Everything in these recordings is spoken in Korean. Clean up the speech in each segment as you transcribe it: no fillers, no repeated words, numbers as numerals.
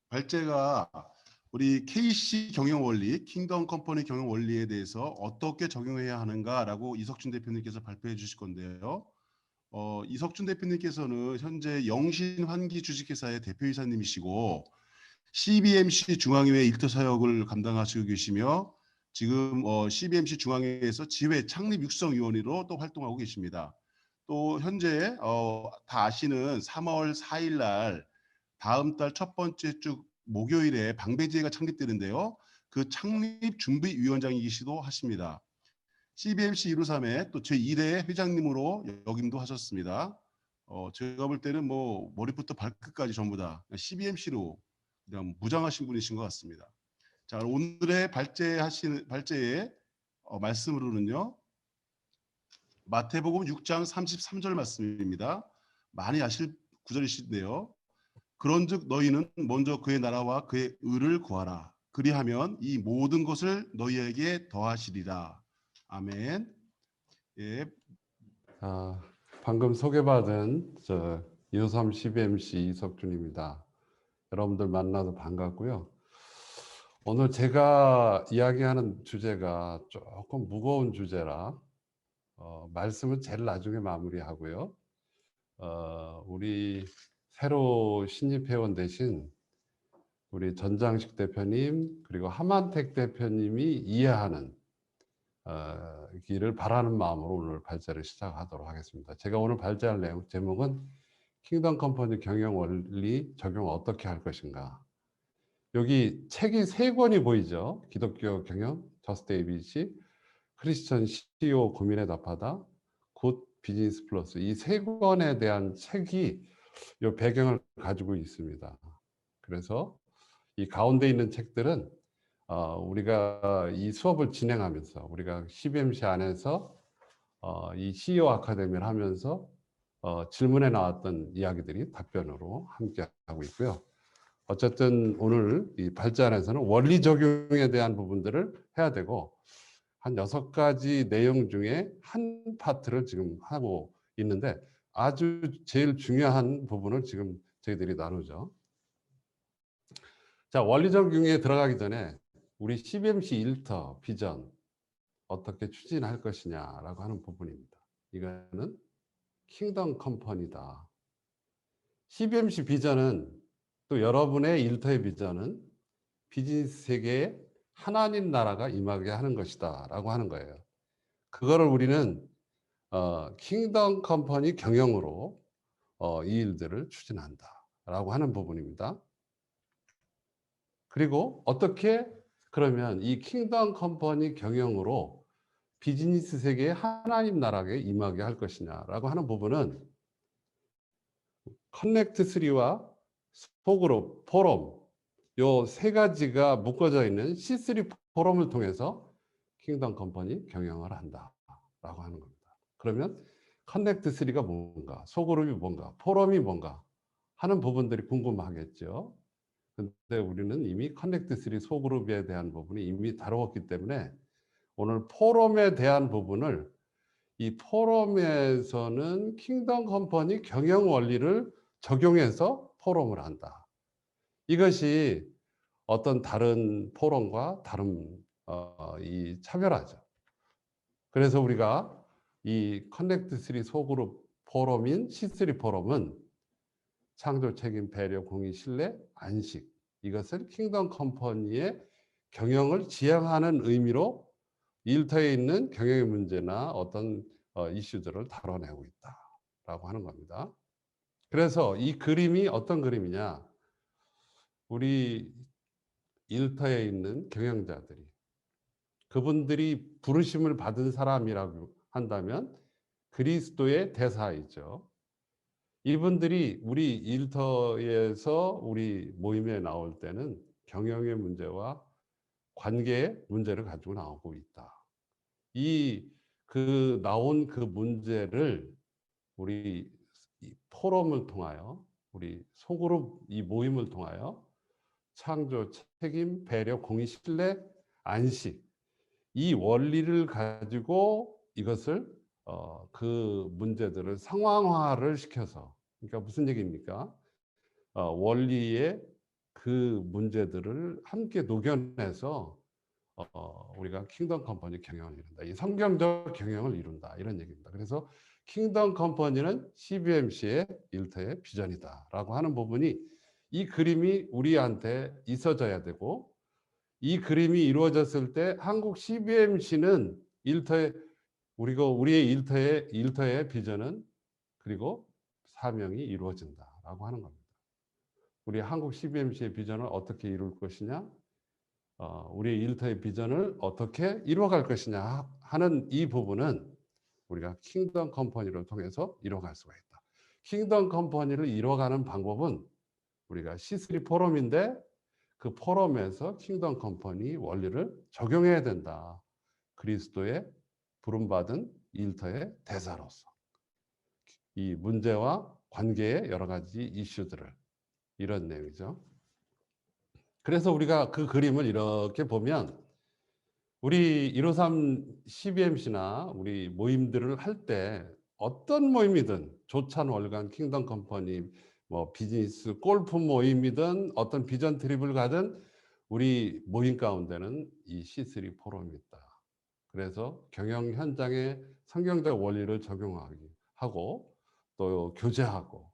발제가 우리 KC 경영 원리, 킹덤 컴퍼니 경영 원리에 대해서 어떻게 적용해야 하는가라고 이석준 대표님께서 발표해 주실 건데요. 이석준 대표님께서는 현재 영신환기 주식회사의 대표이사님이시고 CBMC 중앙회 일터 사역을 감당하시고 계시며 지금 CBMC 중앙회에서 지회 창립 육성위원으로 또 활동하고 계십니다. 또 현재 다 아시는 3월 4일 날 다음 달 첫 번째 주 목요일에 방배제가 창립되는데요. 그 창립 준비위원장이시기도 하십니다. CBMC 153의 또 제1회 회장님으로 역임도 하셨습니다. 제가 볼 때는 뭐 머리부터 발끝까지 전부 다 CBMC로 그냥 무장하신 분이신 것 같습니다. 자, 오늘의 발제의 말씀으로는요. 마태복음 6장 33절 말씀입니다. 많이 아실 구절이신데요. 그런즉 너희는 먼저 그의 나라와 그의 의를 구하라. 그리하면 이 모든 것을 너희에게 더하시리라. 아멘. 예. 방금 소개받은 253 CBMC 이석준입니다. 여러분들 만나서 반갑고요. 오늘 제가 이야기하는 주제가 조금 무거운 주제라 말씀은 제일 나중에 마무리하고요. 우리 새로 신입 회원 되신 우리 전장식 대표님 그리고 함한택 대표님이 이해하는 길을 바라는 마음으로 오늘 발제를 시작하도록 하겠습니다. 제가 오늘 발제할 내용 제목은 킹덤 컴퍼니 경영 원리 적용 어떻게 할 것인가. 여기 책이 3권이 보이죠. 기독교 경영, 저스트 ABC, 크리스천 CEO 고민에 답하다, 굿 비즈니스 플러스. 이 3권에 대한 책이 이 배경을 가지고 있습니다. 그래서 이 가운데 있는 책들은 우리가 이 수업을 진행하면서 우리가 CBMC 안에서 이 CEO 아카데미를 하면서 질문에 나왔던 이야기들이 답변으로 함께 하고 있고요. 어쨌든 오늘 이 발제 안에서는 원리 적용에 대한 부분들을 해야 되고 한 6가지 내용 중에 한 파트를 지금 하고 있는데 아주 제일 중요한 부분을 지금 저희들이 나누죠. 자, 원리 적용에 들어가기 전에 우리 CBMC 일터 비전 어떻게 추진할 것이냐라고 하는 부분입니다. 이거는 킹덤 컴퍼니다. CBMC 비전은 또 여러분의 일터의 비전은 비즈니스 세계에 하나님 나라가 임하게 하는 것이다 라고 하는 거예요. 그거를 우리는 킹덤 컴퍼니 경영으로 이 일들을 추진한다 라고 하는 부분입니다. 그리고 어떻게 그러면 이 킹덤 컴퍼니 경영으로 비즈니스 세계에 하나님 나라에 임하게 할 것이냐라고 하는 부분은 커넥트 3와 소그룹, 포럼 요 3가지가 묶어져 있는 C3 포럼을 통해서 킹덤 컴퍼니 경영을 한다라고 하는 겁니다. 그러면 커넥트 3가 뭔가, 소그룹이 뭔가, 포럼이 뭔가 하는 부분들이 궁금하겠죠. 근데 우리는 이미 커넥트 3 소그룹에 대한 부분이 이미 다루었기 때문에 오늘 포럼에 대한 부분을 이 포럼에서는 킹덤 컴퍼니 경영 원리를 적용해서 포럼을 한다. 이것이 어떤 다른 포럼과 다른 이 차별화죠. 그래서 우리가 이 커넥트 3 소그룹 포럼인 C3 포럼은 창조, 책임, 배려, 공의, 신뢰, 안식 이것을 킹덤 컴퍼니의 경영을 지향하는 의미로 일터에 있는 경영의 문제나 어떤 이슈들을 다뤄내고 있다라고 하는 겁니다. 그래서 이 그림이 어떤 그림이냐? 우리 일터에 있는 경영자들이 그분들이 부르심을 받은 사람이라고 한다면 그리스도의 대사이죠. 이분들이 우리 일터에서 우리 모임에 나올 때는 경영의 문제와 관계의 문제를 가지고 나오고 있다. 나온 그 문제를 우리 이 포럼을 통하여 우리 소그룹 이 모임을 통하여 창조, 책임, 배려, 공의, 신뢰, 안식 이 원리를 가지고 이것을 그 문제들을 상황화를 시켜서 그러니까 무슨 얘기입니까? 원리의 그 문제들을 함께 녹여내서 우리가 킹덤 컴퍼니 경영을 이룬다. 이 성경적 경영을 이룬다. 이런 얘기입니다. 그래서 킹덤 컴퍼니는 CBMC의 일터의 비전이다라고 하는 부분이 이 그림이 우리한테 있어져야 되고, 이 그림이 이루어졌을 때 한국 CBMC는 일터의 우리의 일터의 비전은 그리고 사명이 이루어진다라고 하는 겁니다. 우리 한국 CBMC의 비전을 어떻게 이룰 것이냐, 우리의 일터의 비전을 어떻게 이루어갈 것이냐 하는 이 부분은 우리가 킹덤 컴퍼니를 통해서 이루어갈 수가 있다. 킹덤 컴퍼니를 이루어가는 방법은 우리가 C3 포럼인데, 그 포럼에서 킹덤 컴퍼니 원리를 적용해야 된다. 그리스도의 부름받은 일터의 대사로서 이 문제와 관계의 여러 가지 이슈들을, 이런 내용이죠. 그래서 우리가 그 그림을 이렇게 보면, 우리 153 CBMC나 우리 모임들을 할 때 어떤 모임이든, 조찬 월간 킹덤 컴퍼니, 뭐 비즈니스 골프 모임이든 어떤 비전 트립을 가든 우리 모임 가운데는 이 C3 포럼이 있다. 그래서 경영 현장에 성경적 원리를 적용하고 또 교제하고,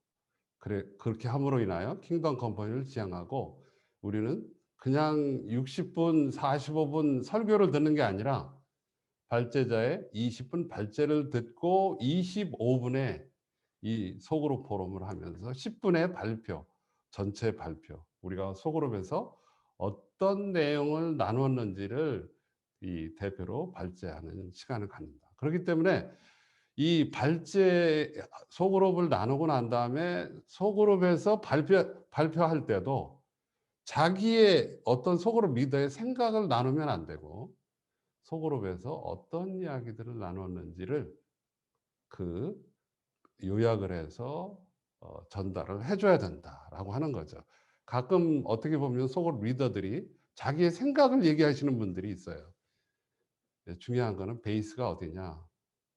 그렇게 함으로 인하여 킹덤 컴퍼니를 지향하고, 우리는 그냥 60분, 45분 설교를 듣는 게 아니라 발제자의 20분 발제를 듣고 25분에 이 소그룹 포럼을 하면서 10분의 발표, 전체 발표, 우리가 소그룹에서 어떤 내용을 나눴는지를 이 대표로 발제하는 시간을 갖는다. 그렇기 때문에 이 소그룹을 나누고 난 다음에 소그룹에서 발표할 때도 자기의 어떤 소그룹 리더의 생각을 나누면 안 되고, 소그룹에서 어떤 이야기들을 나눴는지를 그 요약을 해서 전달을 해줘야 된다라고 하는 거죠. 가끔 어떻게 보면 소그룹 리더들이 자기의 생각을 얘기하시는 분들이 있어요. 중요한 거는 베이스가 어디냐,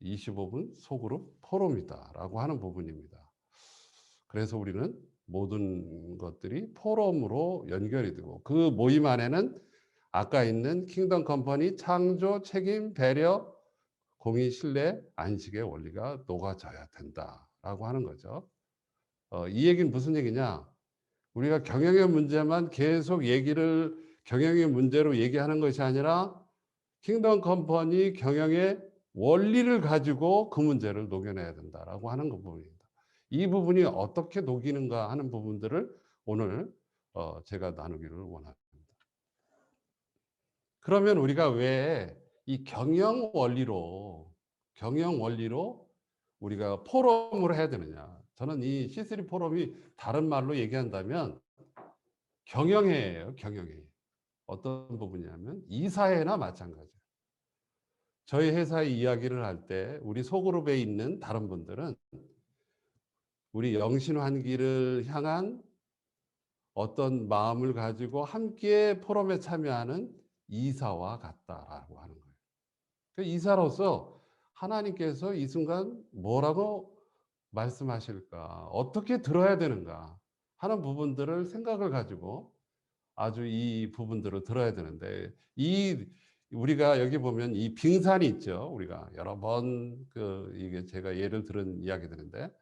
25분 소그룹 포럼이다라고 하는 부분입니다. 그래서 우리는 모든 것들이 포럼으로 연결이 되고, 그 모임 안에는 아까 있는 킹덤 컴퍼니 창조, 책임, 배려, 공의, 신뢰, 안식의 원리가 녹아져야 된다라고 하는 거죠. 이 얘기는 무슨 얘기냐? 우리가 경영의 문제만 계속 경영의 문제로 얘기하는 것이 아니라 킹덤 컴퍼니 경영의 원리를 가지고 그 문제를 녹여내야 된다라고 하는 부분입니다. 이 부분이 어떻게 녹이는가 하는 부분들을 오늘 제가 나누기를 원합니다. 그러면 우리가 왜 이 경영 원리로 우리가 포럼을 해야 되느냐? 저는 이 C3 포럼이 다른 말로 얘기한다면 경영회예요, 경영회. 어떤 부분이냐면 이사회나 마찬가지예요. 저희 회사의 이야기를 할 때 우리 소그룹에 있는 다른 분들은 우리 영신환기를 향한 어떤 마음을 가지고 함께 포럼에 참여하는 이사와 같다라고 하는 거예요. 그 이사로서 하나님께서 이 순간 뭐라고 말씀하실까, 어떻게 들어야 되는가 하는 부분들을 생각을 가지고 아주 이 부분들을 들어야 되는데, 우리가 여기 보면 이 빙산이 있죠. 우리가 여러 번 이게 제가 예를 들은 이야기들인데,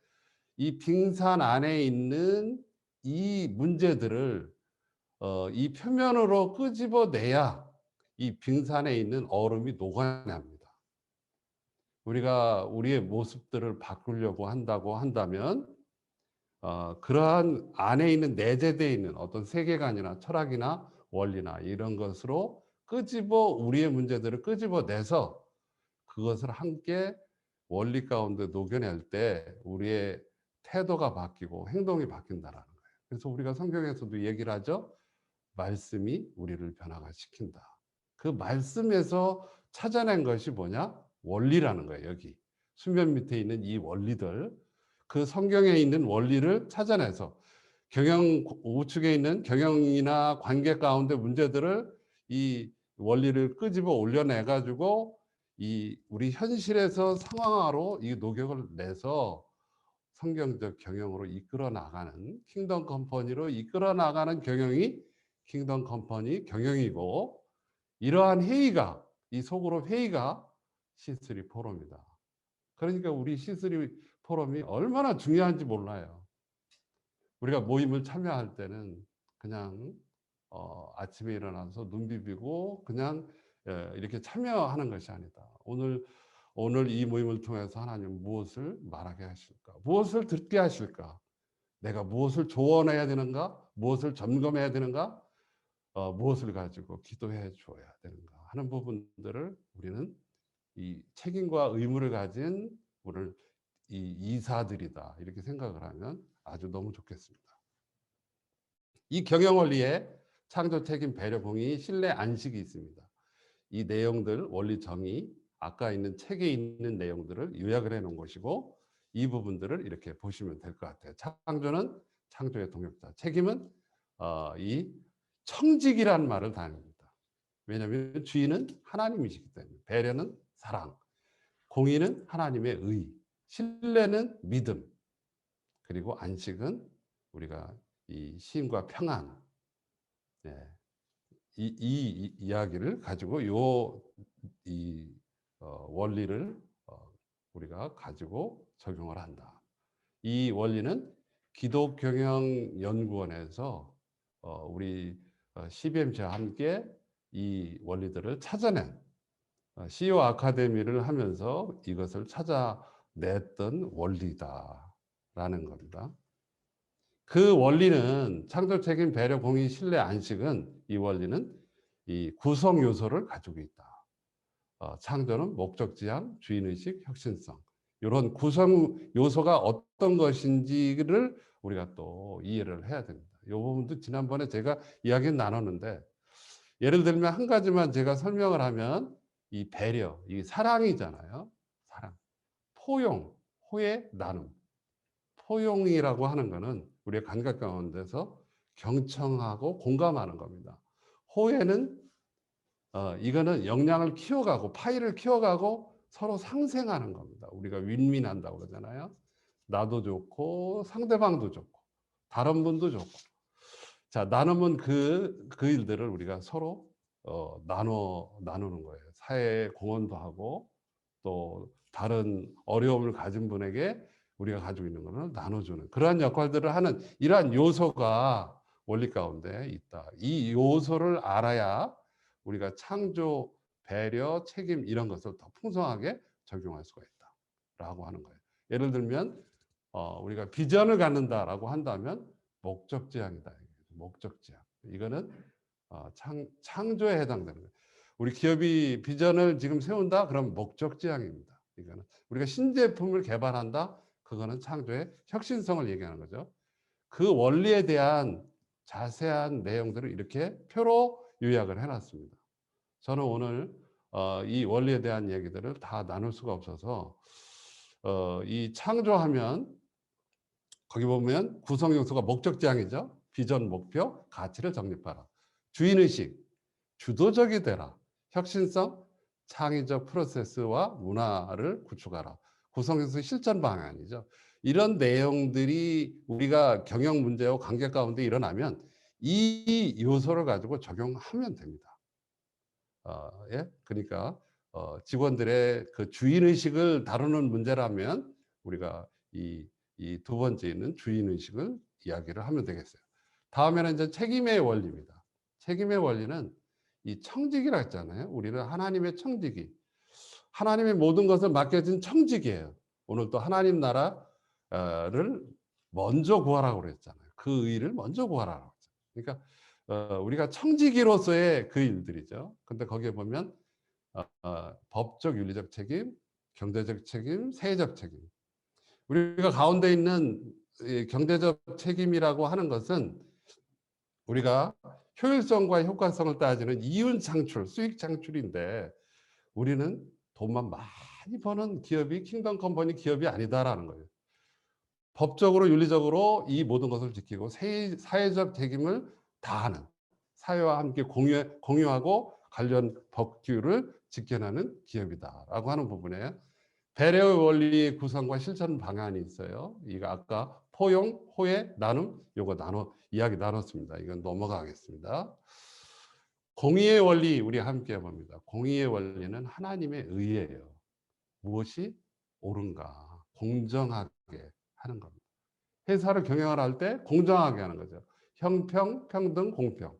이 빙산 안에 있는 이 문제들을 이 표면으로 끄집어내야 이 빙산에 있는 얼음이 녹아납니다. 우리가 우리의 모습들을 바꾸려고 한다면 그러한 안에 있는, 내재되어 있는 어떤 세계관이나 철학이나 원리나 이런 것으로 우리의 문제들을 끄집어내서 그것을 함께 원리 가운데 녹여낼 때 우리의 태도가 바뀌고 행동이 바뀐다라는 거예요. 그래서 우리가 성경에서도 얘기를 하죠. 말씀이 우리를 변화가 시킨다. 그 말씀에서 찾아낸 것이 뭐냐? 원리라는 거예요. 여기 수면 밑에 있는 이 원리들, 그 성경에 있는 원리를 찾아내서 우측에 있는 경영이나 관계 가운데 문제들을 이 원리를 끄집어 올려내 가지고 우리 현실에서 상황화로 이 녹역을 내서 성경적 경영으로 이끌어 나가는 킹덤 컴퍼니로 이끌어 나가는 경영이 킹덤 컴퍼니 경영이고 이러한 회의가 이 속으로 회의가 C3 포럼이다. 그러니까 우리 C3 포럼이 얼마나 중요한지 몰라요. 우리가 모임을 참여할 때는 그냥 아침에 일어나서 눈 비비고 그냥 이렇게 참여하는 것이 아니다. 오늘 이 모임을 통해서 하나님 무엇을 말하게 하실까? 무엇을 듣게 하실까? 내가 무엇을 조언해야 되는가? 무엇을 점검해야 되는가? 무엇을 가지고 기도해 줘야 되는가 하는 부분들을 우리는 이 책임과 의무를 가진 오늘 이 이사들이다 이렇게 생각을 하면 아주 너무 좋겠습니다. 이 경영 원리에 창조 책임 배려 공의 신뢰 안식이 있습니다. 이 내용들 원리 정의 아까 있는 책에 있는 내용들을 요약을 해 놓은 것이고 이 부분들을 이렇게 보시면 될 것 같아요. 창조는 창조의 동역자, 책임은 이 청직이라는 말을 다닙니다. 왜냐하면 주인은 하나님이시기 때문에 배려는 사랑, 공의는 하나님의 의, 신뢰는 믿음, 그리고 안식은 우리가 이 쉼과 평안, 네. 이 이야기를 가지고 이 원리를 우리가 가지고 적용을 한다. 이 원리는 기독경영연구원에서 우리 CBMC와 함께 이 원리들을 찾아낸 CEO 아카데미를 하면서 이것을 찾아냈던 원리다라는 겁니다. 그 원리는 창조 책임 배려 공의 신뢰 안식은 이 원리는 이 구성 요소를 가지고 있다. 창조는 목적 지향, 주인 의식, 혁신성. 이런 구성 요소가 어떤 것인지를 우리가 또 이해를 해야 됩니다. 이 부분도 지난번에 제가 이야기 나눴는데 예를 들면 한 가지만 제가 설명을 하면 이 배려, 이 사랑이잖아요. 사랑. 포용, 호의 나눔. 포용이라고 하는 것은 우리의 감각 가운데서 경청하고 공감하는 겁니다. 호혜는 이거는 역량을 키워가고 파이를 키워가고 서로 상생하는 겁니다. 우리가 윈윈한다고 그러잖아요. 나도 좋고 상대방도 좋고 다른 분도 좋고. 자, 나누면 그 일들을 우리가 서로 나누는 거예요. 사회에 공헌도 하고 또 다른 어려움을 가진 분에게 우리가 가지고 있는 것을 나눠주는 그러한 역할들을 하는 이러한 요소가 원리 가운데 있다. 이 요소를 알아야 우리가 창조, 배려, 책임 이런 것을 더 풍성하게 적용할 수가 있다라고 하는 거예요. 예를 들면 우리가 비전을 갖는다라고 한다면 목적지향이다. 목적지향. 이거는 창조에 해당되는 거예요. 우리 기업이 비전을 지금 세운다? 그럼 목적지향입니다. 이거는 우리가 신제품을 개발한다? 그거는 창조의 혁신성을 얘기하는 거죠. 그 원리에 대한 자세한 내용들을 이렇게 표로 요약을 해놨습니다. 저는 오늘 이 원리에 대한 얘기들을 다 나눌 수가 없어서 이 창조하면 거기 보면 구성 요소가 목적지향이죠. 비전, 목표, 가치를 정립하라. 주인의식, 주도적이 되라. 혁신성, 창의적 프로세스와 문화를 구축하라. 구성에서 실전 방향이죠. 이런 내용들이 우리가 경영 문제와 관계 가운데 일어나면 이 요소를 가지고 적용하면 됩니다. 예? 그러니까 직원들의 그 주인의식을 다루는 문제라면 우리가 이 두 번째 있는 주인의식을 이야기를 하면 되겠어요. 다음에는 이제 책임의 원리입니다. 책임의 원리는 이 청직이라 했잖아요. 우리는 하나님의 청직이 하나님의 모든 것을 맡겨진 청직이에요. 오늘 또 하나님 나라를 먼저 구하라고 그랬잖아요. 그 의를 먼저 구하라고 했잖아요. 그러니까 우리가 청지기로서의 그 일들이죠. 근데 거기에 보면 법적 윤리적 책임, 경제적 책임, 사회적 책임. 우리가 가운데 있는 경제적 책임이라고 하는 것은 우리가 효율성과 효과성을 따지는 이윤 창출, 수익 창출인데 우리는 돈만 많이 버는 기업이 킹덤 컴퍼니 기업이 아니다라는 거예요. 법적으로 윤리적으로 이 모든 것을 지키고 사회적 책임을 다하는 사회와 함께 공유하고 관련 법규를 지켜내는 기업이다라고 하는 부분에 배려의 원리 구성과 실천 방안이 있어요. 이거 아까 포용, 호혜, 나눔 요거 이야기 나눴습니다. 이건 넘어가겠습니다. 공의의 원리 우리 함께 해봅니다. 공의의 원리는 하나님의 의예요. 무엇이 옳은가 공정하게 하는 겁니다. 회사를 경영을 할 때 공정하게 하는 거죠. 형평, 평등, 공평.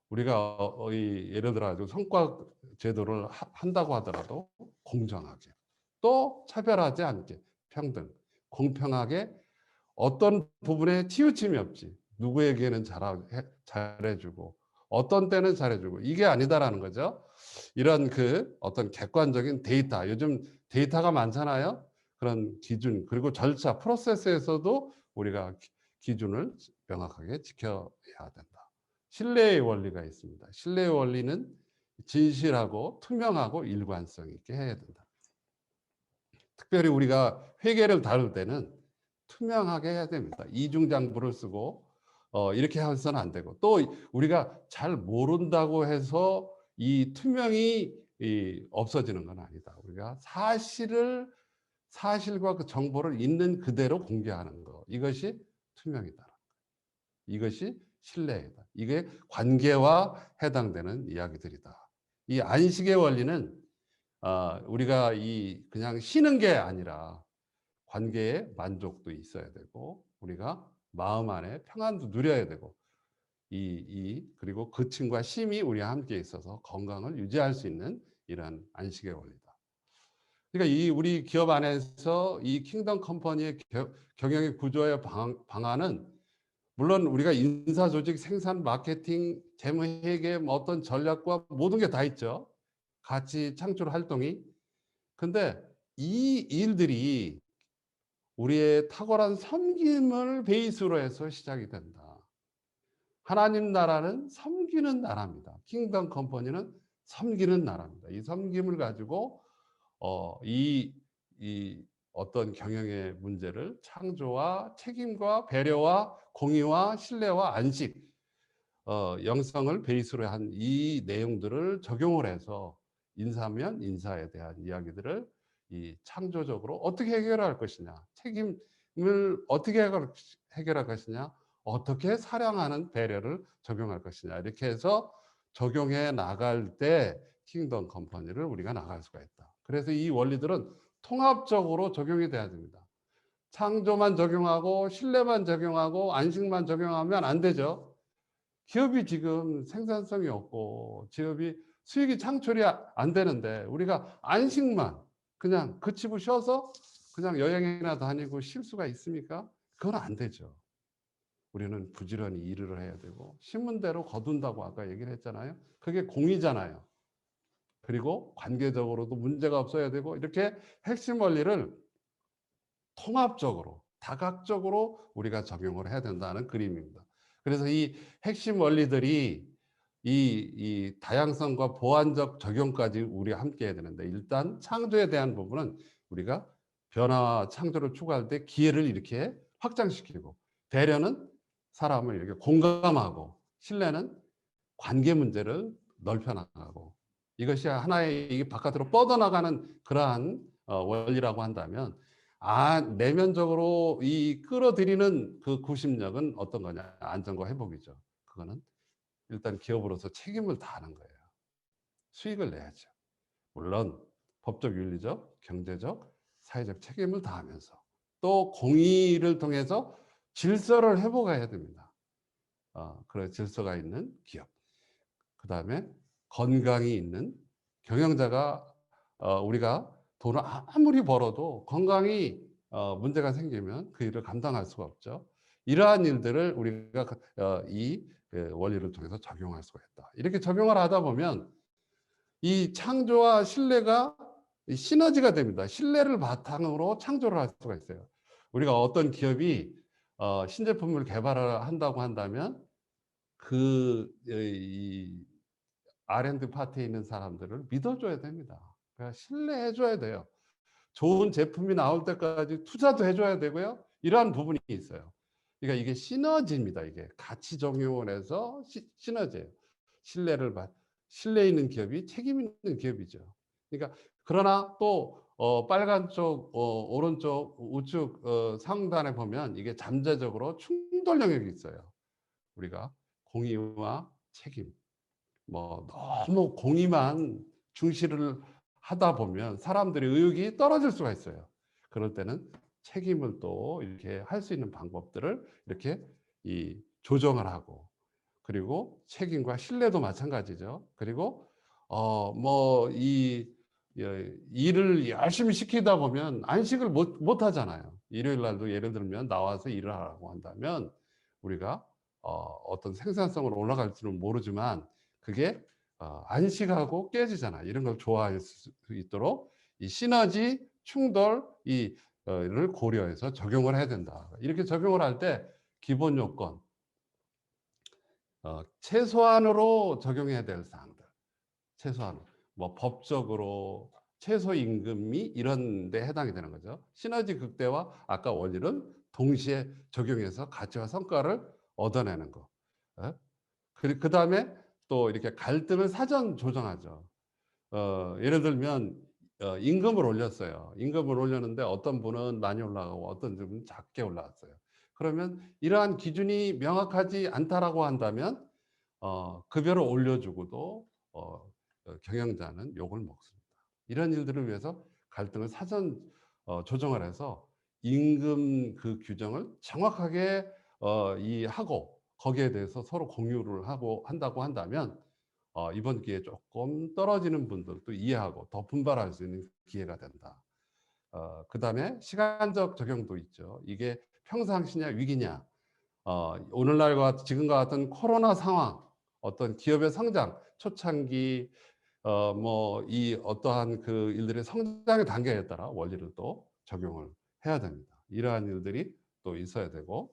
우리가 예를 들어 가지고 성과 제도를 한다고 하더라도 공정하게, 또 차별하지 않게, 평등, 공평하게, 어떤 부분에 치우침이 없지. 누구에게는 잘해주고 어떤 때는 잘해주고 이게 아니다라는 거죠. 이런 그 어떤 객관적인 데이터, 요즘 데이터가 많잖아요. 그런 기준 그리고 절차, 프로세스에서도 우리가 기준을 명확하게 지켜야 된다. 신뢰의 원리가 있습니다. 신뢰의 원리는 진실하고 투명하고 일관성 있게 해야 된다. 특별히 우리가 회계를 다룰 때는 투명하게 해야 됩니다. 이중장부를 쓰고 이렇게 해서는 안 되고, 또 우리가 잘 모른다고 해서 이 투명이 없어지는 건 아니다. 우리가 사실과 그 정보를 있는 그대로 공개하는 거, 이것이 투명이다. 이것이 신뢰이다. 이게 관계와 해당되는 이야기들이다. 이 안식의 원리는 우리가 그냥 쉬는 게 아니라 관계에 만족도 있어야 되고, 우리가 마음 안에 평안도 누려야 되고, 그리고 그침과 쉼이 우리와 함께 있어서 건강을 유지할 수 있는 이러한 안식의 원리다. 그러니까 우리 기업 안에서 이 킹덤 컴퍼니의 경영의 구조의 방안은, 물론 우리가 인사 조직, 생산, 마케팅, 재무, 회계, 어떤 전략과 모든 게 다 있죠. 가치 창출 활동이. 근데 이 일들이 우리의 탁월한 섬김을 베이스로 해서 시작이 된다. 하나님 나라는 섬기는 나라입니다. 킹덤 컴퍼니는 섬기는 나라입니다. 이 섬김을 가지고 이 어떤 경영의 문제를 창조와 책임과 배려와 공의와 신뢰와 안식, 영성을 베이스로 한 이 내용들을 적용을 해서 인사면 인사에 대한 이야기들을 창조적으로 어떻게 해결할 것이냐, 책임을 어떻게 해결할 것이냐, 어떻게 사랑하는 배려를 적용할 것이냐, 이렇게 해서 적용해 나갈 때 킹덤 컴퍼니를 우리가 나갈 수가 있다. 그래서 이 원리들은 통합적으로 적용이 돼야 됩니다. 창조만 적용하고 신뢰만 적용하고 안식만 적용하면 안 되죠. 기업이 지금 생산성이 없고 기업이 수익이 창출이 안 되는데 우리가 안식만 그냥 그치고 쉬어서 그냥 여행이나 다니고 쉴 수가 있습니까? 그건 안 되죠. 우리는 부지런히 일을 해야 되고 심은 대로 거둔다고 아까 얘기를 했잖아요. 그게 공이잖아요. 그리고 관계적으로도 문제가 없어야 되고, 이렇게 핵심 원리를 통합적으로 다각적으로 우리가 적용을 해야 된다는 그림입니다. 그래서 이 핵심 원리들이 이 다양성과 보완적 적용까지 우리가 함께 해야 되는데, 일단 창조에 대한 부분은 우리가 변화와 창조를 추구할 때 기회를 이렇게 확장시키고, 배려는 사람을 이렇게 공감하고, 신뢰는 관계 문제를 넓혀 나가고, 이것이 하나의 이게 바깥으로 뻗어나가는 그러한 원리라고 한다면, 내면적으로 끌어들이는 그 구심력은 어떤 거냐? 안정과 회복이죠. 그거는 일단 기업으로서 책임을 다하는 거예요. 수익을 내야죠. 물론 법적, 윤리적, 경제적, 사회적 책임을 다하면서 또 공의를 통해서 질서를 회복해야 됩니다. 그런 질서가 있는 기업. 그 다음에 건강이 있는 경영자가, 우리가 돈을 아무리 벌어도 건강이 문제가 생기면 그 일을 감당할 수가 없죠. 이러한 일들을 우리가 이 원리를 통해서 적용할 수가 있다. 이렇게 적용을 하다 보면 이 창조와 신뢰가 시너지가 됩니다. 신뢰를 바탕으로 창조를 할 수가 있어요. 우리가 어떤 기업이 신제품을 개발을 한다고 한다면 이 R&D 파트에 있는 사람들을 믿어줘야 됩니다. 그러니까 신뢰해줘야 돼요. 좋은 제품이 나올 때까지 투자도 해줘야 되고요. 이러한 부분이 있어요. 그러니까 이게 시너지입니다. 이게 가치 적용을 해서 시너지예요. 신뢰 있는 기업이 책임 있는 기업이죠. 그러니까 그러나 또 빨간 쪽 오른쪽 우측 상단에 보면 이게 잠재적으로 충돌 영역이 있어요. 우리가 공의와 책임, 뭐 너무 공의만 중시를 하다 보면 사람들의 의욕이 떨어질 수가 있어요. 그럴 때는 책임을 또 이렇게 할 수 있는 방법들을 이렇게 조정을 하고, 그리고 책임과 신뢰도 마찬가지죠. 그리고 일을 열심히 시키다 보면 안식을 못 하잖아요. 일요일 날도 예를 들면 나와서 일을 하라고 한다면 우리가 어떤 생산성으로 올라갈지는 모르지만 그게 안식하고 깨지잖아. 이런 걸 좋아할 수 있도록 이 시너지 충돌 를 고려해서 적용을 해야 된다. 이렇게 적용을 할 때 기본 요건, 최소한으로 적용해야 될 사항들, 최소한 뭐 법적으로 최소임금이 이런 데 해당이 되는 거죠. 시너지 극대화 아까 원리는 동시에 적용해서 가치와 성과를 얻어내는 거. 그 다음에 또 이렇게 갈등을 사전 조정하죠. 예를 들면 임금을 올렸어요. 임금을 올렸는데 어떤 분은 많이 올라가고 어떤 분은 작게 올라왔어요. 그러면 이러한 기준이 명확하지 않다라고 한다면 급여를 올려주고도 경영자는 욕을 먹습니다. 이런 일들을 위해서 갈등을 사전 조정을 해서 임금 그 규정을 정확하게 하고 거기에 대해서 서로 공유를 하고 한다고 한다면 이번 기회에 조금 떨어지는 분들도 이해하고 더 분발할 수 있는 기회가 된다. 그 다음에 시간적 적용도 있죠. 이게 평상시냐 위기냐. 오늘날과 지금과 같은 코로나 상황, 어떤 기업의 성장, 초창기 이 어떠한 그 일들의 성장의 단계에 따라 원리를 또 적용을 해야 됩니다. 이러한 일들이 또 있어야 되고,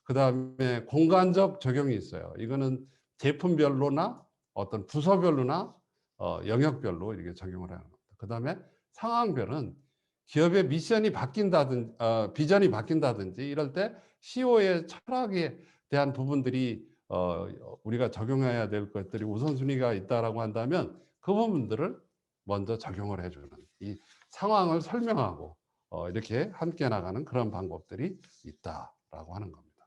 그 다음에 공간적 적용이 있어요. 이거는 제품별로나 어떤 부서별로나 영역별로 이렇게 적용을 하는 겁니다. 그 다음에 상황별은 기업의 미션이 바뀐다든지 비전이 바뀐다든지 이럴 때 CEO의 철학에 대한 부분들이 우리가 적용해야 될 것들이 우선순위가 있다라고 한다면 그 부분들을 먼저 적용을 해주는 이 상황을 설명하고 이렇게 함께 나가는 그런 방법들이 있다라고 하는 겁니다.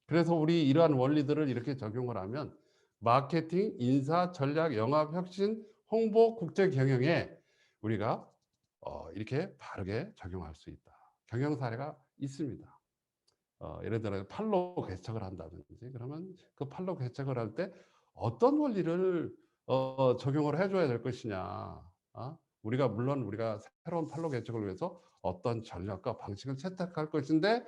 그래서 우리 이러한 원리들을 이렇게 적용을 하면 마케팅, 인사, 전략, 영업, 혁신, 홍보, 국제 경영에 우리가 이렇게 바르게 적용할 수 있다. 경영 사례가 있습니다. 예를 들어 팔로 개척을 한다든지 그러면 그 팔로 개척을 할 때 어떤 원리를 적용을 해줘야 될 것이냐. 우리가 물론 우리가 새로운 팔로 개척을 위해서 어떤 전략과 방식을 채택할 것인데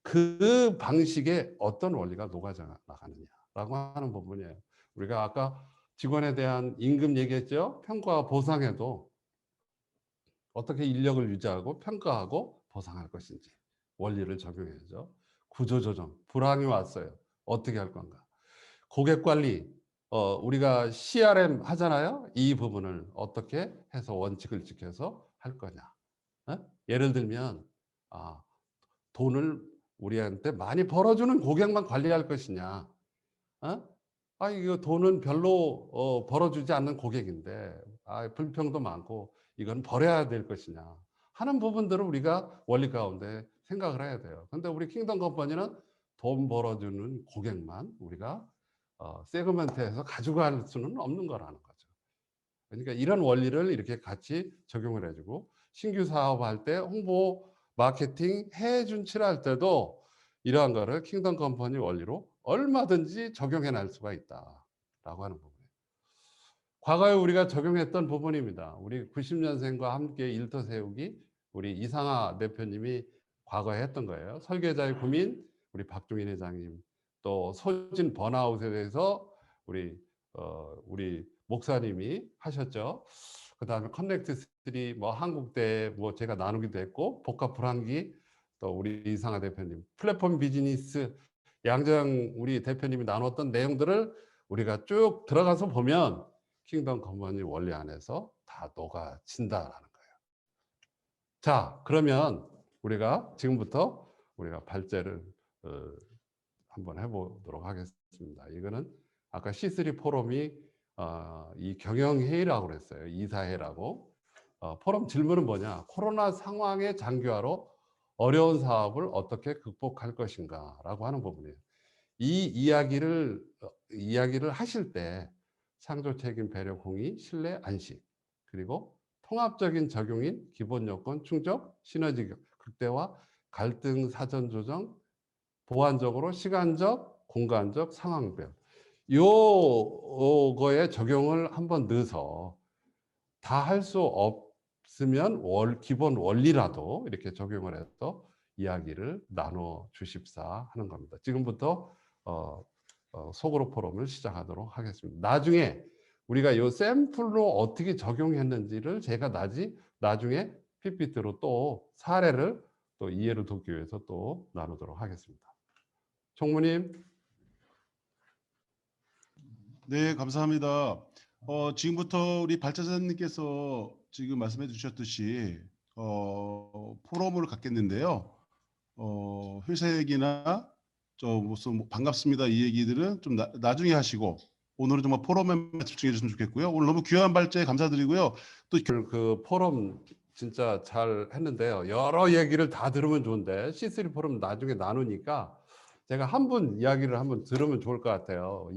그 방식에 어떤 원리가 녹아져 나가느냐라고 하는 부분이에요. 우리가 아까 직원에 대한 임금 얘기했죠. 평가와 보상에도 어떻게 인력을 유지하고 평가하고 보상할 것인지 원리를 적용해야죠. 구조조정, 불황이 왔어요. 어떻게 할 건가? 고객관리, 우리가 CRM 하잖아요. 이 부분을 어떻게 해서 원칙을 지켜서 할 거냐. 예를 들면 돈을 우리한테 많이 벌어주는 고객만 관리할 것이냐. 이거 돈은 별로 벌어주지 않는 고객인데 불평도 많고 이건 버려야 될 것이냐 하는 부분들을 우리가 원리 가운데 생각을 해야 돼요. 근데 우리 킹덤 컴퍼니는 돈 벌어주는 고객만 우리가 세그먼트해서 가져갈 수는 없는 거라는 거죠. 그러니까 이런 원리를 이렇게 같이 적용을 해주고 신규 사업할 때 홍보, 마케팅, 해외 진출할 때도 이러한 거를 킹덤 컴퍼니 원리로 얼마든지 적용해 낼 수가 있다라고 하는 부분이에요. 과거에 우리가 적용했던 부분입니다. 우리 90년생과 함께 일터 세우기 우리 이상하 대표님이 과거에 했던 거예요. 설계자의 고민 우리 박종인 회장님, 또 소진 번아웃에 대해서 우리 목사님이 하셨죠. 그 다음에 커넥트 3, 뭐 한국대 뭐 제가 나누기도 했고 복합 불황기 또 우리 이상하 대표님 플랫폼 비즈니스 양정 우리 대표님이 나눴던 내용들을 우리가 쭉 들어가서 보면 킹덤 컴퍼니 원리 안에서 다 녹아진다라는 거예요. 자, 그러면 우리가 지금부터 우리가 발제를 한번 해보도록 하겠습니다. 이거는 아까 C3 포럼이 이 경영회의라고 그랬어요. 이사회라고. 포럼 질문은 뭐냐? 코로나 상황의 장기화로 어려운 사업을 어떻게 극복할 것인가라고 하는 부분이에요. 이 이야기를 하실 때 창조 책임 배려 공의 신뢰 안식 그리고 통합적인 적용인 기본 요건 충족 시너지 극대화 갈등 사전 조정 보완적으로 시간적 공간적 상황별 요거에 적용을 한번 넣어서 다 할 수 없으면 기본 원리라도 이렇게 적용을 해서 이야기를 나눠 주십사 하는 겁니다. 지금부터 속으로 포럼을 시작하도록 하겠습니다. 나중에 우리가 이 샘플로 어떻게 적용했는지를 제가 나중에 PPT로 또 사례를 또 이해를 돕기 위해서 또 나누도록 하겠습니다. 총무님. 네, 감사합니다. 지금부터 우리 발제자님께서 지금 말씀해 주셨듯이 포럼을 갖겠는데요. 회색이나 무슨 반갑습니다 이 얘기들은 좀 나중에 하시고 오늘은 정말 포럼에 집중해 주시면 좋겠고요. 오늘 너무 귀한 발제 감사드리고요. 또 그 포럼 진짜 잘 했는데요. 여러 얘기를 다 들으면 좋은데 C3 포럼 나중에 나누니까 제가 한 분 이야기를 한번 들으면 좋을 것 같아요.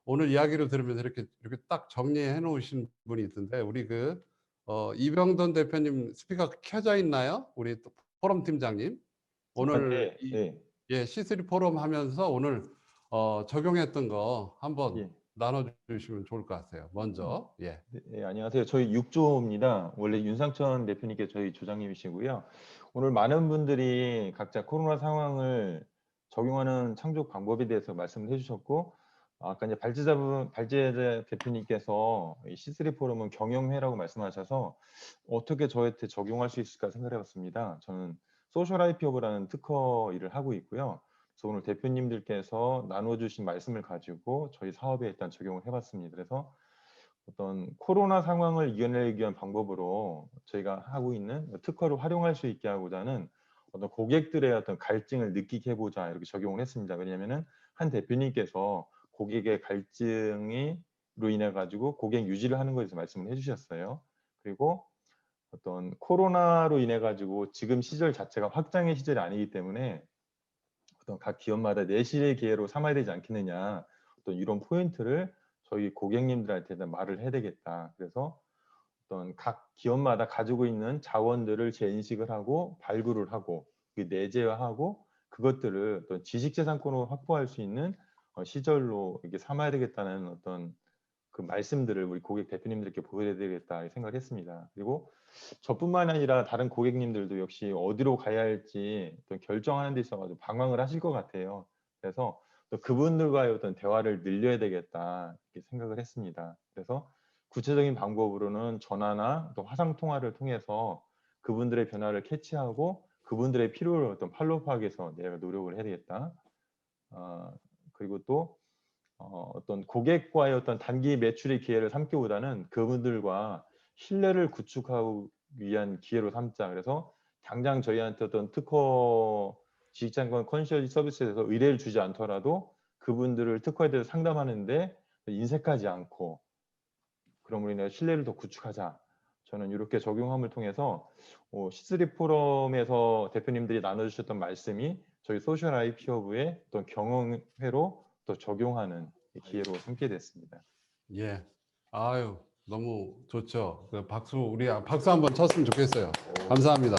오늘 이야기를 들으면서 이렇게 딱 정리해 놓으신 분이 있던데 우리 이병돈 대표님 스피커 켜져 있나요? 우리 또 포럼 팀장님 오늘 네. 예, C3 포럼 하면서 오늘 적용했던 거 한번 예. 나눠주시면 좋을 것 같아요. 먼저 예. 네, 안녕하세요. 저희 6조입니다. 원래 윤상천 대표님께 저희 조장님이시고요. 오늘 많은 분들이 각자 코로나 상황을 적용하는 창조 방법에 대해서 말씀을 해주셨고, 아까 이제 발제자 대표님께서 이 C3 포럼은 경영회라고 말씀하셔서 어떻게 저한테 적용할 수 있을까 생각해 봤습니다. 저는 소셜 IP업이라는 특허 일을 하고 있고요. 그래서 오늘 대표님들께서 나눠주신 말씀을 가지고 저희 사업에 일단 적용을 해봤습니다. 그래서 어떤 코로나 상황을 이겨내기 위한 방법으로 저희가 하고 있는 특허를 활용할 수 있게 하고자는 어떤 고객들의 어떤 갈증을 느끼게 해보자 이렇게 적용을 했습니다. 왜냐하면은 한 대표님께서 고객의 갈증으로 인해 가지고 고객 유지를 하는 것에 대해서 말씀을 해주셨어요. 그리고 어떤 코로나로 인해 가지고 지금 시절 자체가 확장의 시절이 아니기 때문에 어떤 각 기업마다 내실의 기회로 삼아야 되지 않겠느냐 어떤 이런 포인트를 저희 고객님들한테 말을 해야 되겠다. 그래서 어떤 각 기업마다 가지고 있는 자원들을 재인식을 하고 발굴을 하고 내재화하고 그것들을 어떤 지식재산권으로 확보할 수 있는 시절로 이렇게 삼아야 되겠다는 어떤 그 말씀들을 우리 고객 대표님들께 보여야 되겠다 생각을 했습니다. 그리고 저뿐만 아니라 다른 고객님들도 역시 어디로 가야 할지 또 결정하는 데 있어서 방황을 하실 것 같아요. 그래서 또 그분들과의 어떤 대화를 늘려야 되겠다 이렇게 생각을 했습니다. 그래서 구체적인 방법으로는 전화나 또 화상 통화를 통해서 그분들의 변화를 캐치하고 그분들의 필요를 어떤 팔로우하기 위해서 내가 노력을 해야 되겠다. 그리고 또 어떤 고객과의 어떤 단기 매출의 기회를 삼기보다는 그분들과 신뢰를 구축하기 위한 기회로 삼자. 그래서 당장 저희한테 어떤 특허 지식장관 컨시어지 서비스에 대해서 의뢰를 주지 않더라도 그분들을 특허에 대해서 상담하는데 인색하지 않고 그럼으로 인해 신뢰를 더 구축하자. 저는 이렇게 적용함을 통해서 C3 포럼에서 대표님들이 나눠주셨던 말씀이 저희 소셜 IP허브의 어떤 경영회로 또 적용하는 기회로 삼게 됐습니다. 예. 아유, 너무 좋죠. 우리 박수 한번 쳤으면 좋겠어요. 감사합니다.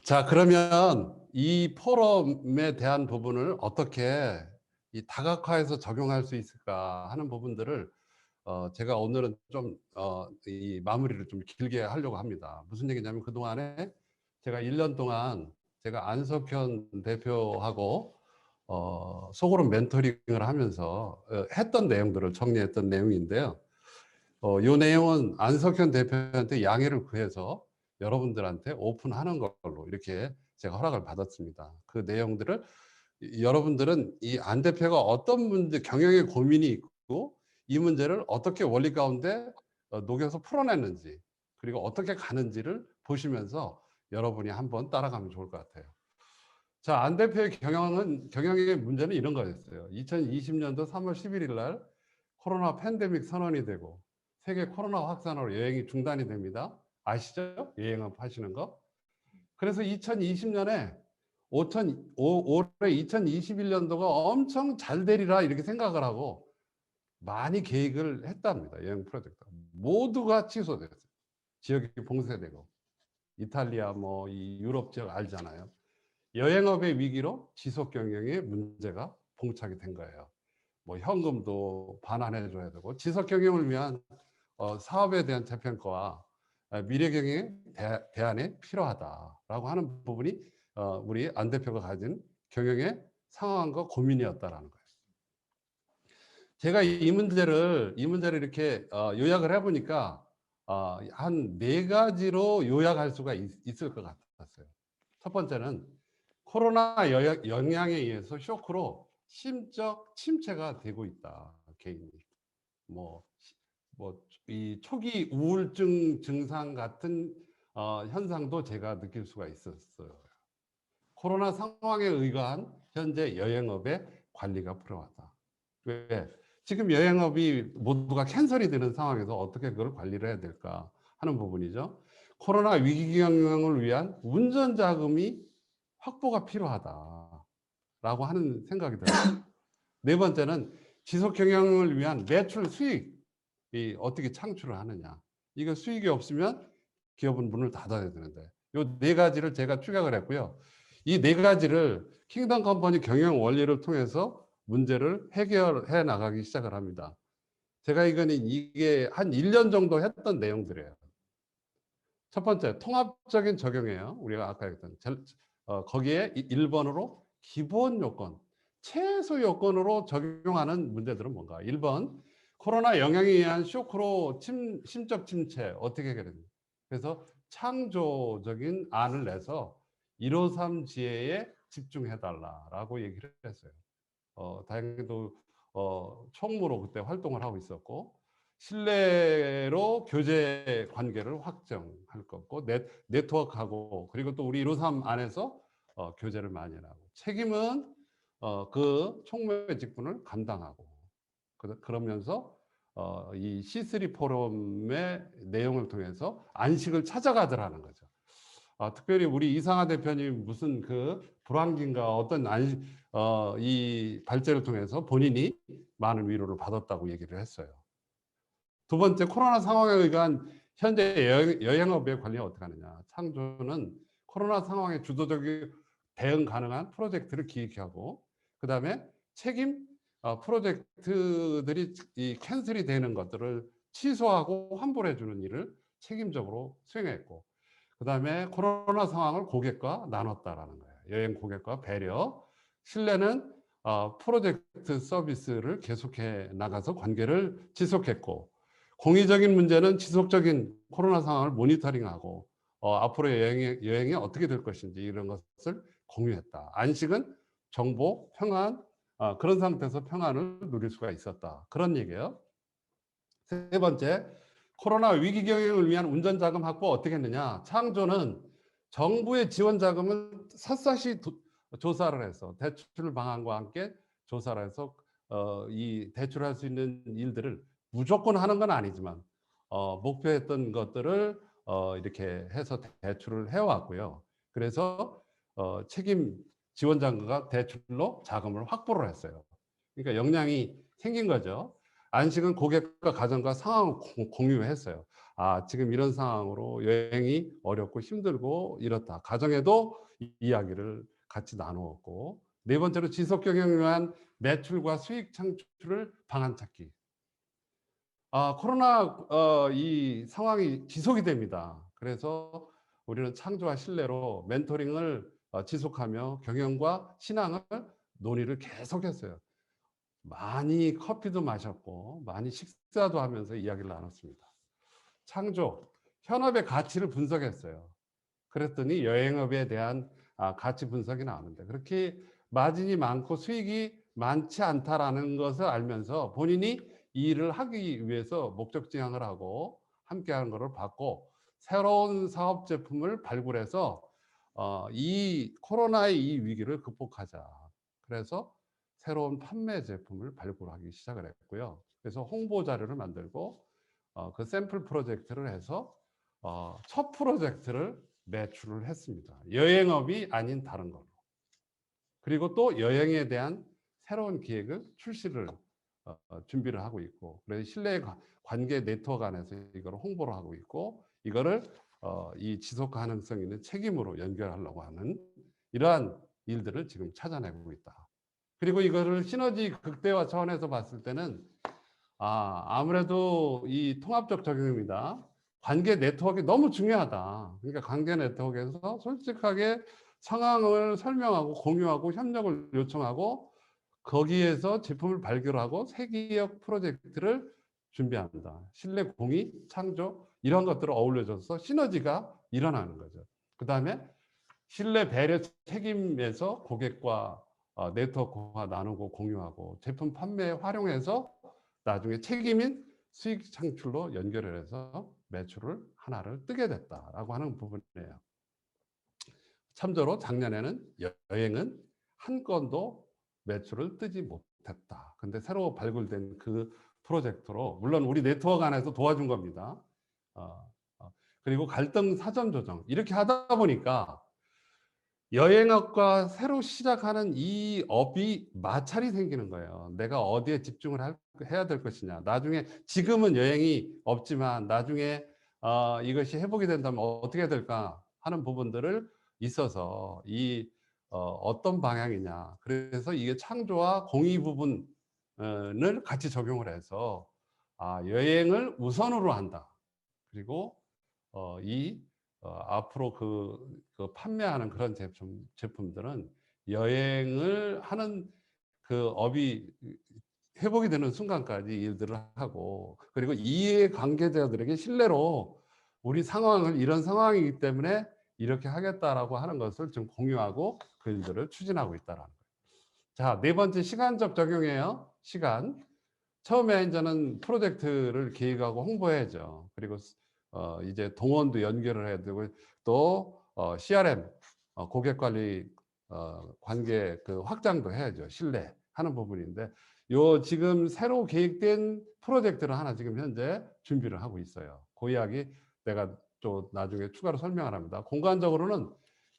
자, 그러면 이 포럼에 대한 부분을 어떻게 이 다각화해서 적용할 수 있을까 하는 부분들을 제가 오늘은 좀 이 마무리를 좀 길게 하려고 합니다. 무슨 얘기냐면 그동안에 제가 1년 동안 제가 안석현 대표하고 속으로 멘토링을 하면서 했던 내용들을 정리했던 내용인데요. 이 내용은 안석현 대표한테 양해를 구해서 여러분들한테 오픈하는 걸로 이렇게 제가 허락을 받았습니다. 그 내용들을 여러분들은 이 안 대표가 어떤 문제, 경영에 고민이 있고 이 문제를 어떻게 원리 가운데 녹여서 풀어냈는지 그리고 어떻게 가는지를 보시면서 여러분이 한번 따라가면 좋을 것 같아요. 자, 안 대표의 경영의 문제는 이런 거였어요. 2020년도 3월 11일 날 코로나 팬데믹 선언이 되고 세계 코로나 확산으로 여행이 중단이 됩니다. 아시죠? 여행업 하시는 거. 그래서 2020년에 올해 2021년도가 엄청 잘 되리라 이렇게 생각을 하고 많이 계획을 했답니다. 여행 프로젝트 모두가 취소됐어요. 지역이 봉쇄되고. 이탈리아 뭐 이 유럽 지역 알잖아요. 여행업의 위기로 지속 경영에 문제가 봉착이 된 거예요. 뭐 현금도 반환해 줘야 되고 지속 경영을 위한 사업에 대한 재평가와 미래 경영의 대안이 필요하다라고 하는 부분이 우리 안 대표가 가진 경영의 상황과 고민이었다라는 거예요. 제가 이 문제를 이렇게 요약을 해보니까 한 4가지로 요약할 수가 있을 것 같았어요. 첫 번째는 코로나 영향에 의해서 쇼크로 심적 침체가 되고 있다. 개인이 이 초기 우울증 증상 같은 현상도 제가 느낄 수가 있었어요. 코로나 상황에 의한 현재 여행업의 관리가 필요하다. 왜? 지금 여행업이 모두가 캔슬이 되는 상황에서 어떻게 그걸 관리를 해야 될까 하는 부분이죠. 코로나 위기 경영을 위한 운전 자금이 확보가 필요하다라고 하는 생각이 들어요. 네 번째는 지속 경영을 위한 매출 수익이 어떻게 창출을 하느냐. 이거 수익이 없으면 기업은 문을 닫아야 되는데 이 4가지를 제가 추격을 했고요. 이 4가지를 킹덤 컴퍼니 경영 원리를 통해서 문제를 해결해 나가기 시작을 합니다. 제가 이게 한 1년 정도 했던 내용들이에요. 첫 번째, 통합적인 적용이에요. 우리가 아까 했던 거기에 1번으로 기본 요건, 최소 요건으로 적용하는 문제들은 뭔가? 1번, 코로나 영향에 의한 쇼크로 심적 침체 어떻게 해결했냐. 그래서 창조적인 안을 내서 153 지혜에 집중해달라라고 얘기를 했어요. 다행히도 총무로 그때 활동을 하고 있었고 실내로 교제 관계를 확정할 거고 네트워크하고 그리고 또 우리 153 안에서 교제를 많이 하고 책임은 그 총무의 직분을 감당하고 그러면서 이 C3 포럼의 내용을 통해서 안식을 찾아가더라는 거죠. 특별히 우리 이상하 대표님 무슨 그 불황기인가 어떤 이 발제를 통해서 본인이 많은 위로를 받았다고 얘기를 했어요. 두 번째, 코로나 상황에 의한 현재 여행업의 관리가 어떻게 하느냐. 창조는 코로나 상황에 주도적인 대응 가능한 프로젝트를 기획하고 그다음에 책임 프로젝트들이 캔슬이 되는 것들을 취소하고 환불해 주는 일을 책임적으로 수행했고 그다음에 코로나 상황을 고객과 나눴다라는 거예요. 여행 고객과 배려. 신뢰는 프로젝트 서비스를 계속해 나가서 관계를 지속했고 공의적인 문제는 지속적인 코로나 상황을 모니터링하고 앞으로 여행이 어떻게 될 것인지 이런 것을 공유했다. 안식은 정보, 평안 그런 상태에서 평안을 누릴 수가 있었다. 그런 얘기예요. 세 번째, 코로나 위기 경영을 위한 운전 자금 확보 어떻게 했느냐. 창조는 정부의 지원 자금은 샅샅이 조사를 해서 대출 방안과 함께 조사를 해서 이 대출할 수 있는 일들을 무조건 하는 건 아니지만 목표했던 것들을 이렇게 해서 대출을 해왔고요. 그래서 책임 지원 장부가 대출로 자금을 확보를 했어요. 그러니까 역량이 생긴 거죠. 안식은 고객과 가정과 상황을 공유했어요. 지금 이런 상황으로 여행이 어렵고 힘들고 이렇다. 가정에도 이야기를 같이 나누었고 네 번째로 지속 경영을 위한 매출과 수익 창출을 방안 찾기. 코로나 이 상황이 지속이 됩니다. 그래서 우리는 창조와 신뢰로 멘토링을 지속하며 경영과 신앙을 논의를 계속했어요. 많이 커피도 마셨고 많이 식사도 하면서 이야기를 나눴습니다. 창조, 현업의 가치를 분석했어요. 그랬더니 여행업에 대한 가치 분석이 나오는데 그렇게 마진이 많고 수익이 많지 않다라는 것을 알면서 본인이 이 일을 하기 위해서 목적 지향을 하고 함께하는 것을 봤고 새로운 사업 제품을 발굴해서 이 코로나의 이 위기를 극복하자. 그래서 새로운 판매 제품을 발굴하기 시작을 했고요. 그래서 홍보 자료를 만들고 그 샘플 프로젝트를 해서 첫 프로젝트를 매출을 했습니다. 여행업이 아닌 다른 걸로. 그리고 또 여행에 대한 새로운 기획을 출시를 준비를 하고 있고, 그래서 신뢰 관계 네트워크 안에서 이걸 홍보를 하고 있고, 이거를 이 지속 가능성 있는 책임으로 연결하려고 하는 이러한 일들을 지금 찾아내고 있다. 그리고 이거를 시너지 극대화 차원에서 봤을 때는 아무래도 이 통합적 적용입니다. 관계 네트워크가 너무 중요하다. 그러니까 관계 네트워크에서 솔직하게 상황을 설명하고 공유하고 협력을 요청하고 거기에서 제품을 발굴하고 새 기업 프로젝트를 준비한다. 신뢰 공유, 창조 이런 것들을 어울려줘서 시너지가 일어나는 거죠. 그 다음에 신뢰 배려 책임에서 고객과 네트워크화 나누고 공유하고 제품 판매에 활용해서 나중에 책임인 수익 창출로 연결을 해서 매출을 하나를 뜨게 됐다라고 하는 부분이에요. 참조로 작년에는 여행은 한 건도 매출을 뜨지 못했다. 근데 새로 발굴된 그 프로젝트로 물론 우리 네트워크 안에서 도와준 겁니다. 그리고 갈등 사전 조정 이렇게 하다 보니까 여행업과 새로 시작하는 이 업이 마찰이 생기는 거예요. 내가 어디에 집중을 해야 될 것이냐. 나중에 지금은 여행이 없지만 나중에 이것이 회복이 된다면 어떻게 될까 하는 부분들을 있어서 이 어떤 방향이냐. 그래서 이게 창조와 공의 부분을 같이 적용을 해서 여행을 우선으로 한다. 그리고 앞으로 그 판매하는 그런 제품들은 여행을 하는 그 업이 회복이 되는 순간까지 일들을 하고, 그리고 이해 관계자들에게 신뢰로 우리 상황을 이런 상황이기 때문에 이렇게 하겠다라고 하는 것을 좀 공유하고 그 일들을 추진하고 있다라는 거예요. 자, 네 번째 시간적 적용이에요. 시간. 처음에 이제는 프로젝트를 계획하고 홍보해야죠. 그리고 이제 동원도 연결을 해야 되고 또 CRM 고객 관리 관계 그 확장도 해야죠. 신뢰 하는 부분인데 요 지금 새로 계획된 프로젝트를 하나 지금 현재 준비를 하고 있어요. 그 이야기 내가 또 나중에 추가로 설명을 합니다. 공간적으로는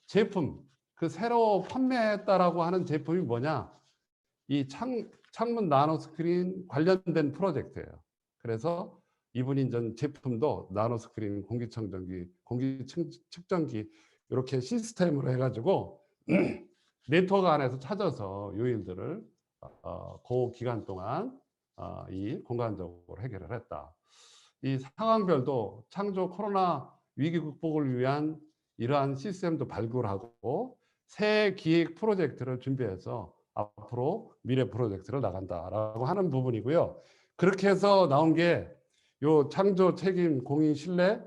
제품 그 새로 판매했다라고 하는 제품이 뭐냐? 이 창문 나노 스크린 관련된 프로젝트예요. 그래서 이분인전 제품도 나노 스크린 공기청정기, 공기측정기 이렇게 시스템으로 해가지고 네트워크 안에서 찾아서 요일들을 그 기간 동안 이 공간적으로 해결을 했다. 이 상황별도 창조 코로나 위기 극복을 위한 이러한 시스템도 발굴하고 새 기획 프로젝트를 준비해서 앞으로 미래 프로젝트를 나간다라고 하는 부분이고요. 그렇게 해서 나온 게 요 창조 책임 공인 신뢰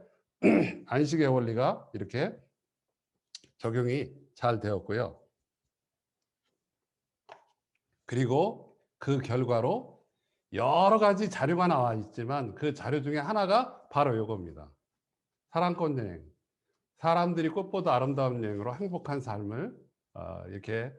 안식의 원리가 이렇게 적용이 잘 되었고요. 그리고 그 결과로 여러 가지 자료가 나와 있지만 그 자료 중에 하나가 바로 이겁니다. 사랑꽃 여행. 사람들이 꽃보다 아름다운 여행으로 행복한 삶을 이렇게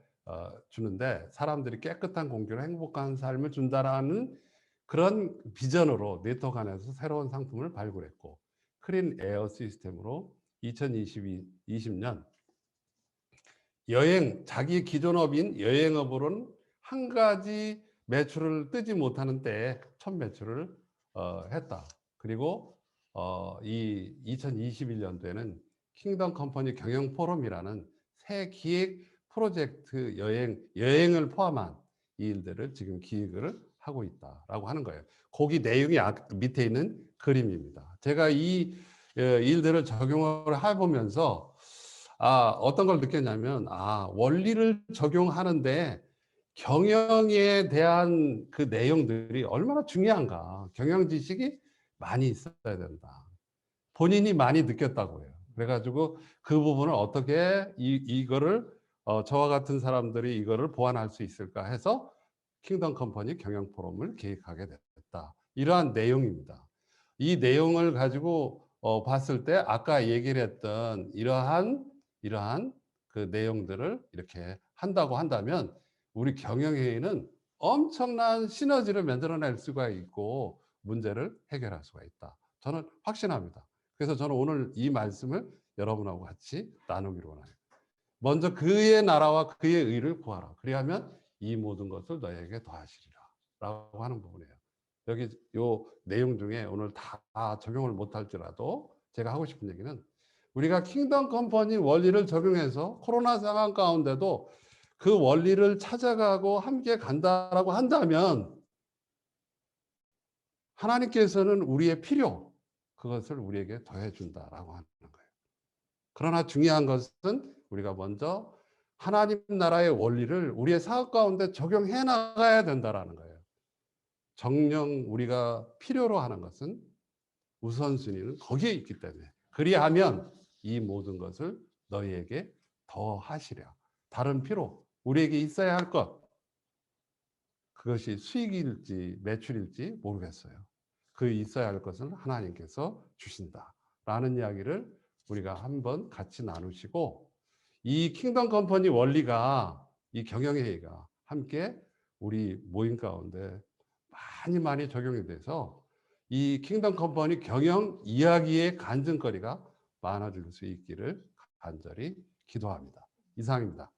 주는데 사람들이 깨끗한 공기로 행복한 삶을 준다라는 그런 비전으로 네트워크 안에서 새로운 상품을 발굴했고 크린 에어 시스템으로 2020년 여행 자기 기존 업인 여행업으로는 한 가지 매출을 뜨지 못하는 때에 첫 매출을 했다. 그리고 이 2021년도에는 킹덤 컴퍼니 경영 포럼이라는 새 기획 프로젝트 여행을 포함한 이 일들을 지금 기획을 하고 있다라고 하는 거예요. 거기 내용이 밑에 있는 그림입니다. 제가 이 일들을 적용을 해보면서 어떤 걸 느꼈냐면 원리를 적용하는데 경영에 대한 그 내용들이 얼마나 중요한가. 경영 지식이 많이 있어야 된다. 본인이 많이 느꼈다고요. 그래가지고 그 부분을 어떻게 이거를 저와 같은 사람들이 이거를 보완할 수 있을까 해서 킹덤 컴퍼니 경영 포럼을 계획하게 됐다. 이러한 내용입니다. 이 내용을 가지고 봤을 때 아까 얘기를 했던 이러한 그 내용들을 이렇게 한다고 한다면 우리 경영회의는 엄청난 시너지를 만들어낼 수가 있고 문제를 해결할 수가 있다. 저는 확신합니다. 그래서 저는 오늘 이 말씀을 여러분하고 같이 나누기로 원해요. 먼저 그의 나라와 그의 의를 구하라. 그리하면 이 모든 것을 너에게 더하시리라 라고 하는 부분이에요. 여기 요 내용 중에 오늘 다 적용을 못할지라도 제가 하고 싶은 얘기는, 우리가 킹덤 컴퍼니 원리를 적용해서 코로나 상황 가운데도 그 원리를 찾아가고 함께 간다라고 한다면 하나님께서는 우리의 필요, 그것을 우리에게 더해 준다라고 하는 거예요. 그러나 중요한 것은 우리가 먼저 하나님 나라의 원리를 우리의 사업 가운데 적용해 나가야 된다라는 거예요. 정녕 우리가 필요로 하는 것은 우선순위는 거기에 있기 때문에, 그리하면 이 모든 것을 너희에게 더 하시랴. 다른 필요, 우리에게 있어야 할 것, 그것이 수익일지 매출일지 모르겠어요. 그 있어야 할 것은 하나님께서 주신다라는 이야기를 우리가 한번 같이 나누시고, 이 킹덤 컴퍼니 원리가, 이 경영회의가 함께 우리 모임 가운데 많이 적용이 돼서 이 킹덤 컴퍼니 경영 이야기의 간증거리가 많아질 수 있기를 간절히 기도합니다. 이상입니다.